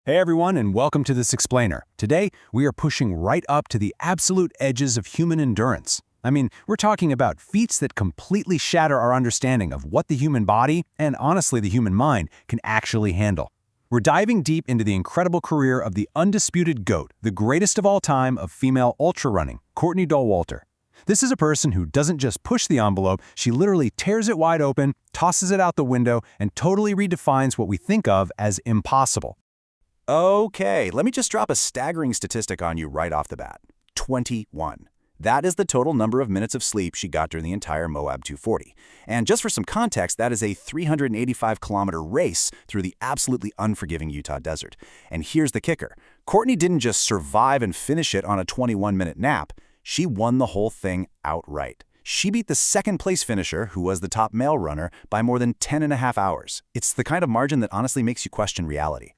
Hey everyone, and welcome to This Explainer. Today, we are pushing right up to the absolute edges of human endurance. We're talking about feats that completely shatter our understanding of what the human body, and honestly the human mind, can actually handle. We're diving deep into the incredible career of the undisputed GOAT, the greatest of all time of female ultrarunning, Courtney Dauwalter. This is a person who doesn't just push the envelope, she literally tears it wide open, tosses it out the window, and totally redefines what we think of as impossible. Okay, let me just drop a staggering statistic on you right off the bat. 21. That is the total number of minutes of sleep she got during the entire Moab 240. And just for some context, that is a 385-kilometer race through the absolutely unforgiving Utah desert. And here's the kicker. Courtney didn't just survive and finish it on a 21-minute nap. She won the whole thing outright. She beat the second-place finisher, who was the top male runner, by more than 10.5 hours. It's the kind of margin that honestly makes you question reality.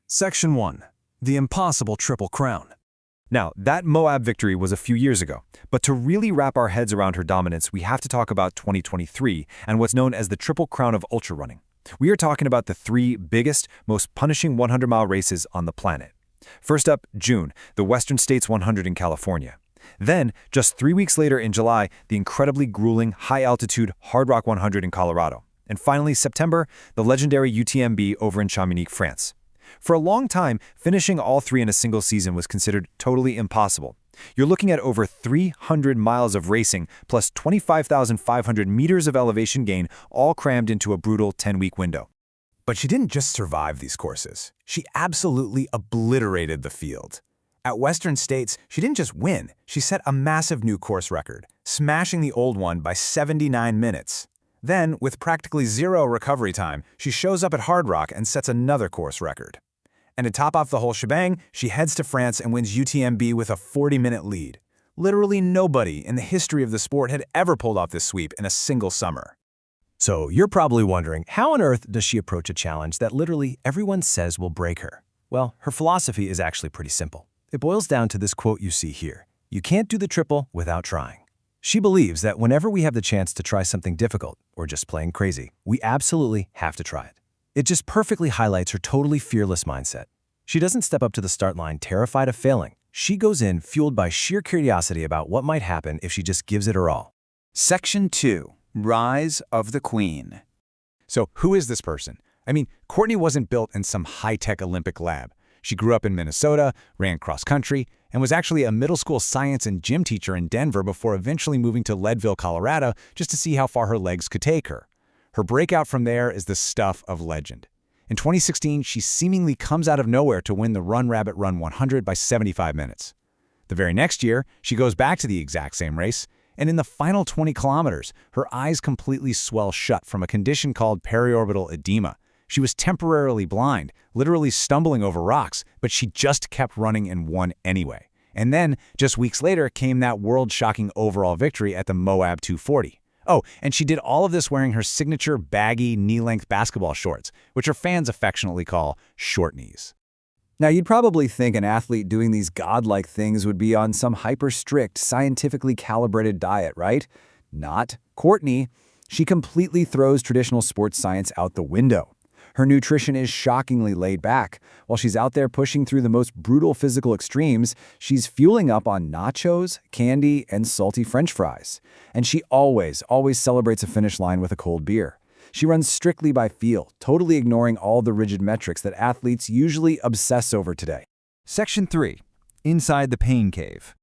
Section 1. The Impossible Triple Crown. Now, that Moab victory was a few years ago, but to really wrap our heads around her dominance, we have to talk about 2023 and what's known as the Triple Crown of ultrarunning. We are talking about the three biggest, most punishing 100-mile races on the planet. First up, June, the Western States 100 in California. Then, just 3 weeks later in July, the incredibly grueling, high-altitude Hardrock 100 in Colorado. And finally, September, the legendary UTMB over in Chamonix, France. For a long time, finishing all three in a single season was considered totally impossible. You're looking at over 300 miles of racing plus 25,500 meters of elevation gain, all crammed into a brutal 10-week window. But she didn't just survive these courses. She absolutely obliterated the field. At Western States, she didn't just win, she set a massive new course record, smashing the old one by 79 minutes. Then, with practically zero recovery time, she shows up at Hardrock and sets another course record. And to top off the whole shebang, she heads to France and wins UTMB with a 40-minute lead. Literally nobody in the history of the sport had ever pulled off this sweep in a single summer. So you're probably wondering, how on earth does she approach a challenge that literally everyone says will break her? Well, her philosophy is actually pretty simple. It boils down to this quote you see here: "You can't do the triple without trying." She believes that whenever we have the chance to try something difficult, or just plain crazy, we absolutely have to try it. It just perfectly highlights her totally fearless mindset. She doesn't step up to the start line terrified of failing. She goes in fueled by sheer curiosity about what might happen if she just gives it her all. Section 2. Rise of the Queen. So who is this person? Courtney wasn't built in some high-tech Olympic lab. She grew up in Minnesota, ran cross-country, and was actually a middle school science and gym teacher in Denver before eventually moving to Leadville, Colorado, just to see how far her legs could take her. Her breakout from there is the stuff of legend. In 2016, she seemingly comes out of nowhere to win the Run Rabbit Run 100 by 75 minutes. The very next year, she goes back to the exact same race, and in the final 20 kilometers, her eyes completely swell shut from a condition called periorbital edema. She was temporarily blind, literally stumbling over rocks, but she just kept running and won anyway. And then, just weeks later, came that world-shocking overall victory at the Moab 240. Oh, and she did all of this wearing her signature baggy, knee-length basketball shorts, which her fans affectionately call Shortneys. Now, you'd probably think an athlete doing these godlike things would be on some hyper-strict, scientifically calibrated diet, right? Not. Courtney, she completely throws traditional sports science out the window. Her nutrition is shockingly laid back. While she's out there pushing through the most brutal physical extremes, she's fueling up on nachos, candy, and salty French fries. And she always celebrates a finish line with a cold beer. She runs strictly by feel, totally ignoring all the rigid metrics that athletes usually obsess over today. Section 3. Inside the Pain Cave.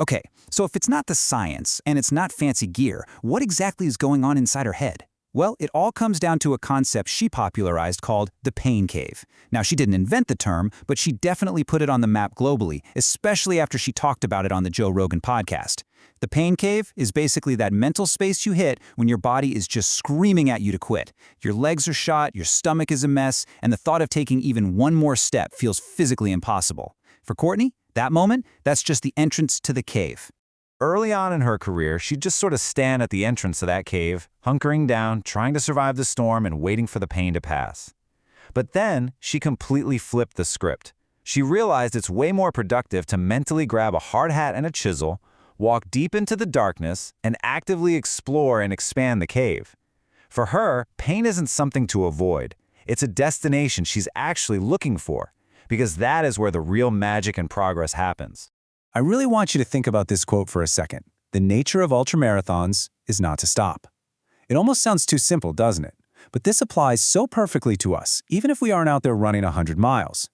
Okay, so if it's not the science and it's not fancy gear, what exactly is going on inside her head? Well, it all comes down to a concept she popularized called the pain cave. Now, she didn't invent the term, but she definitely put it on the map globally, especially after she talked about it on the Joe Rogan podcast. The pain cave is basically that mental space you hit when your body is just screaming at you to quit. Your legs are shot, your stomach is a mess, and the thought of taking even one more step feels physically impossible. For Courtney, that moment, that's just the entrance to the cave. Early on in her career, she'd just sort of stand at the entrance to that cave, hunkering down, trying to survive the storm and waiting for the pain to pass. But then, she completely flipped the script. She realized it's way more productive to mentally grab a hard hat and a chisel, walk deep into the darkness, and actively explore and expand the cave. For her, pain isn't something to avoid. It's a destination she's actually looking for. because that is where the real magic and progress happens. I really want you to think about this quote for a second. The nature of ultramarathons is not to stop. It almost sounds too simple, doesn't it? But this applies so perfectly to us, even if we aren't out there running 100 miles.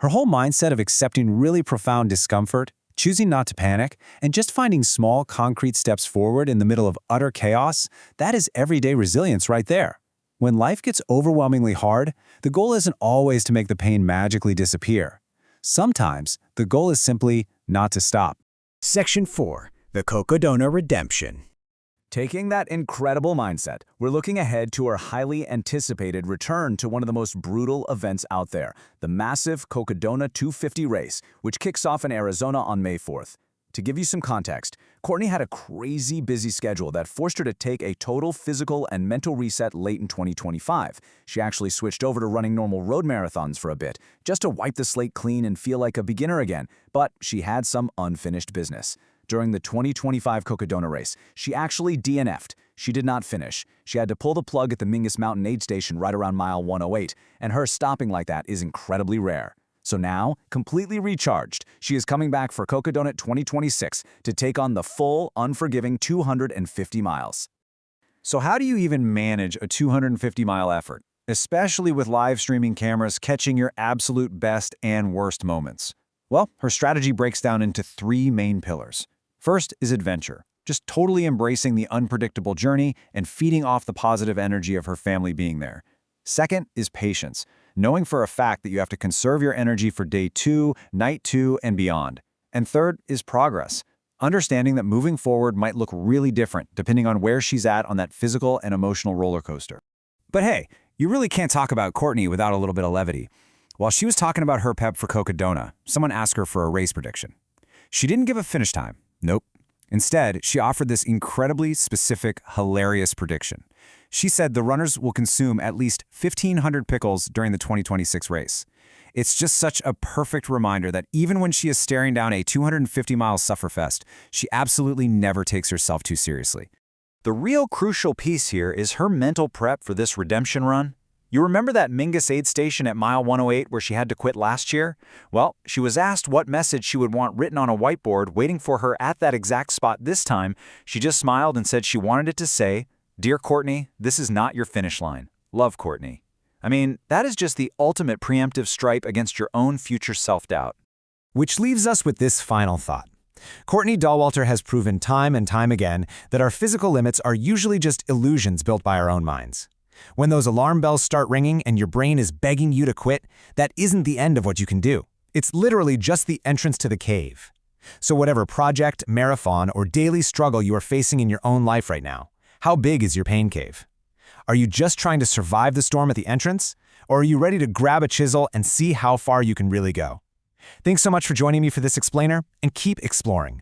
Her whole mindset of accepting really profound discomfort, choosing not to panic, and just finding small, concrete steps forward in the middle of utter chaos, that is everyday resilience right there. When life gets overwhelmingly hard, the goal isn't always to make the pain magically disappear. Sometimes, the goal is simply not to stop. Section 4. The Cocodona Redemption. Taking that incredible mindset, we're looking ahead to our highly anticipated return to one of the most brutal events out there, the massive Cocodona 250 race, which kicks off in Arizona on May 4th. To give you some context, Courtney had a crazy busy schedule that forced her to take a total physical and mental reset late in 2025. She actually switched over to running normal road marathons for a bit, just to wipe the slate clean and feel like a beginner again, but she had some unfinished business. During the 2025 Cocodona race, she actually DNF'd. She did not finish. She had to pull the plug at the Mingus Mountain aid station right around mile 108, and her stopping like that is incredibly rare. So now, completely recharged, she is coming back for Cocodona 2026 to take on the full, unforgiving 250 miles. So how do you even manage a 250-mile effort, especially with live streaming cameras catching your absolute best and worst moments? Well, her strategy breaks down into 3 main pillars. First is adventure, just totally embracing the unpredictable journey and feeding off the positive energy of her family being there. Second is patience, knowing for a fact that you have to conserve your energy for day 2, night 2, and beyond. And third is progress, understanding that moving forward might look really different depending on where she's at on that physical and emotional roller coaster. But hey, you really can't talk about Courtney without a little bit of levity. While she was talking about her pep for Cocodona, someone asked her for a race prediction. She didn't give a finish time. Nope. Instead, she offered this incredibly specific, hilarious prediction. She said the runners will consume at least 1,500 pickles during the 2026 race. It's just such a perfect reminder that even when she is staring down a 250-mile sufferfest, she absolutely never takes herself too seriously. The real crucial piece here is her mental prep for this redemption run. You remember that Mingus aid station at mile 108 where she had to quit last year? Well, she was asked what message she would want written on a whiteboard waiting for her at that exact spot this time. She just smiled and said she wanted it to say, "Dear Courtney, this is not your finish line. Love, Courtney." I mean, that is just the ultimate preemptive stripe against your own future self-doubt. Which leaves us with this final thought. Courtney Dauwalter has proven time and time again that our physical limits are usually just illusions built by our own minds. When those alarm bells start ringing and your brain is begging you to quit, that isn't the end of what you can do. It's literally just the entrance to the cave. So whatever project, marathon, or daily struggle you are facing in your own life right now, how big is your pain cave? Are you just trying to survive the storm at the entrance? Or are you ready to grab a chisel and see how far you can really go? Thanks so much for joining me for this explainer, and keep exploring.